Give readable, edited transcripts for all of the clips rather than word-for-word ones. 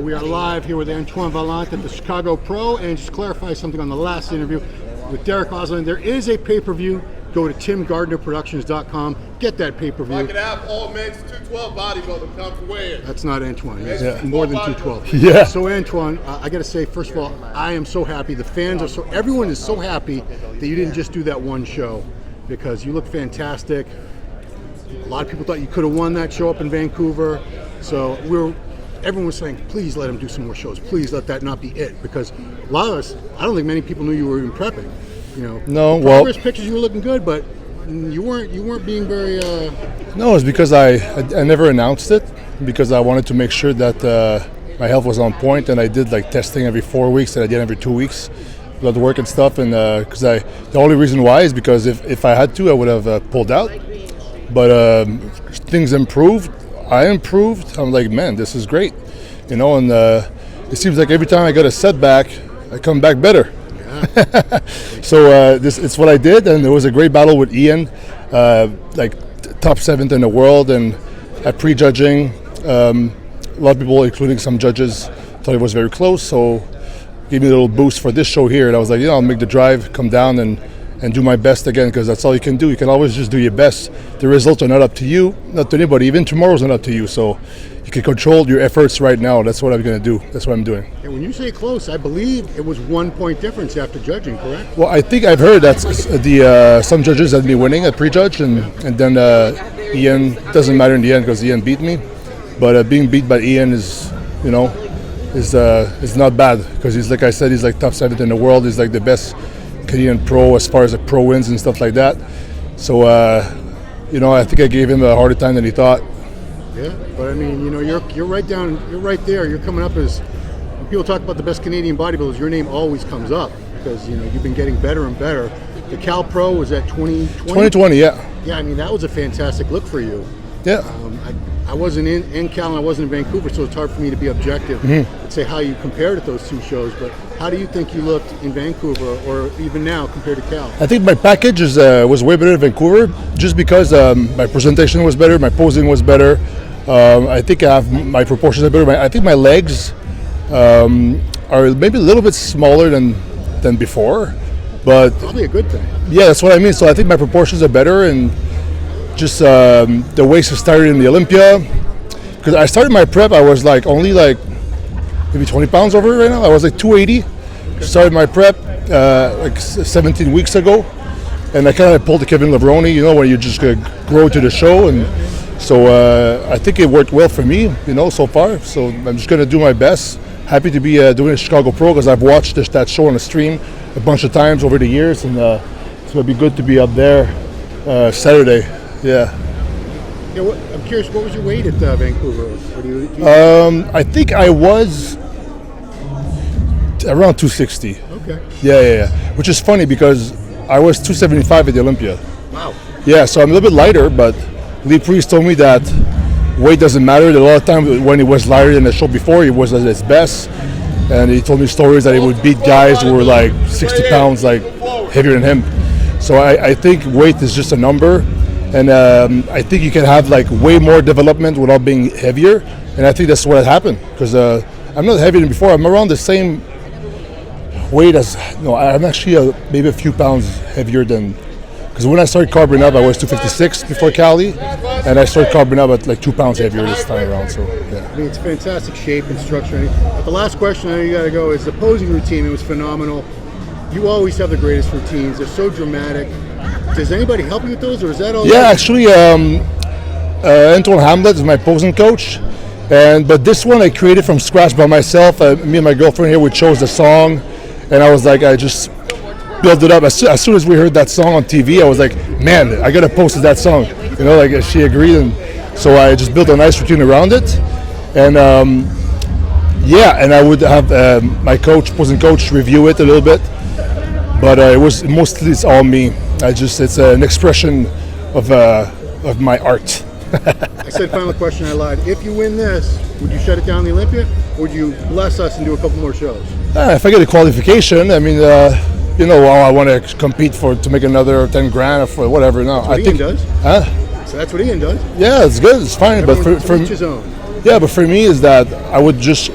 We are live here with Antoine Vaillant at the Chicago Pro, and just to clarify something on the last interview with Derek Osland, there is a pay-per-view. Go to timgardnerproductions.com, get that pay-per-view. I could have all men's 212 bodybuilder come for weigh-in. That's not Antoine. He's more than 212. Yeah. So Antoine, I got to say, first of all, I am so happy. The fans are everyone is so happy that you didn't just do that one show, because you look fantastic. A lot of people thought you could have won that show up in Vancouver. So everyone was saying, please let him do some more shows. Please let that not be it, because a lot of us, I don't think many people knew you were even prepping. You know, no, progress pictures, you were looking good, but you weren't being very. No, it's because I never announced it, because I wanted to make sure that my health was on point, and I did like testing every 4 weeks, and I did every 2 weeks, blood work and stuff, and because the only reason why is because if I had to, I would have pulled out, but things improved. I improved. I'm like, man, this is great, you know, and it seems like every time I get a setback, I come back better. So it's what I did, and it was a great battle with Ian, like top 7th in the world, and at prejudging, a lot of people, including some judges, thought it was very close, so gave me a little boost for this show here, and I was like, I'll make the drive, come down and do my best again, because that's all you can do. You can always just do your best. The results are not up to you, not to anybody. Even tomorrow's not up to you, so you can control your efforts right now. That's what I'm going to do. That's what I'm doing. And when you say close, I believe it was 1 point difference after judging, correct? Well, I think I've heard that some judges had me winning at prejudge, and then Ian, doesn't matter in the end because Ian beat me. But being beat by Ian is not bad, because he's, like I said, he's like top 7th in the world. He's like the best Canadian pro as far as the pro wins and stuff like that. So, I think I gave him a harder time than he thought. Yeah, but I mean, you're right there. You're coming up as, when people talk about the best Canadian bodybuilders, your name always comes up, because you've been getting better and better. The Cal Pro was at 2020. 2020, yeah. Yeah, I mean, that was a fantastic look for you. Yeah. I wasn't in Cal and I wasn't in Vancouver, so it's hard for me to be objective and say how you compared at those two shows. But how do you think you looked in Vancouver, or even now compared to Cal? I think my package was way better in Vancouver, just because my presentation was better, my posing was better. I think my proportions are better. I think my legs are maybe a little bit smaller than before, but probably a good thing. Yeah, that's what I mean. So I think my proportions are better, and just the waist started in the Olympia, because I started my prep, I was like only like maybe 20 pounds over right now. I was like 280. Started my prep like 17 weeks ago, and I kind of pulled the Kevin Levrone, when you just grow to the show, and so I think it worked well for me, so far. So I'm just going to do my best. Happy to be doing a Chicago Pro, because I've watched that show on the stream a bunch of times over the years, and it's going to be good to be up there Saturday. Yeah. I'm curious, what was your weight at Vancouver? I think I was around 260. Okay. Yeah. Which is funny, because I was 275 at the Olympia. Wow. Yeah, so I'm a little bit lighter, but Lee Priest told me that weight doesn't matter. A lot of times when he was lighter than the show before, he was at his best. And he told me stories that he would beat guys who were like 60 pounds, like heavier than him. So I think weight is just a number. And I think you can have like way more development without being heavier, and I think that's what happened, because I'm not heavier than before. I'm around the same weight as I'm actually maybe a few pounds heavier than, because when I started carburing up, I was 256 before Cali, and I started carburing up at like 2 pounds heavier this time around. So yeah, I mean, it's fantastic shape and structure. But the last question I know you got to go is the posing routine. It was phenomenal. You always have the greatest routines. They're so dramatic. Does anybody help you with those, or is that all? Yeah, actually, Antoine Hamlet is my posing coach, but this one I created from scratch by myself. Me and my girlfriend here, we chose the song, and I was like, I just built it up. As soon as we heard that song on TV, I was like, man, I gotta post that song. Like she agreed, and so I just built a nice routine around it, and and I would have my posing coach review it a little bit. But it's all me. It's an expression of my art. I said final question, I lied. If you win this, would you shut it down the Olympia, or would you bless us and do a couple more shows? If I get a qualification, I mean, I want to compete to make another 10 grand or for whatever. No, that's what Ian does. Huh? So that's what Ian does. Yeah, it's good. It's fine. Everyone but for each his own. Yeah, but for me is that I would just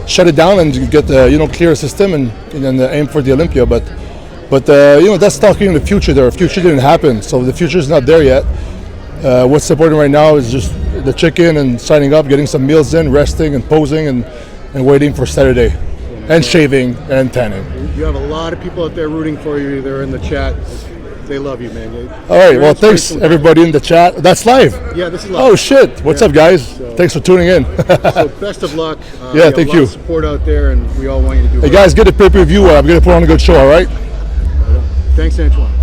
shut it down and get clear a system and then aim for the Olympia. But that's talking in the future. The future didn't happen, so the future is not there yet. What's important right now is just the chicken and signing up, getting some meals in, resting and posing, and waiting for Saturday, and shaving and tanning. You have a lot of people out there rooting for you. They're in the chat. They love you, man. All right. Well, thanks everybody in the chat. That's live. Yeah, this is live. Oh shit! What's up, guys? Thanks for tuning in. So best of luck. Yeah, thank you. Of support out there, and we all want you to do. Hey guys, get a pay-per-view. I'm gonna put on a good show. All right. Thanks, Antoine.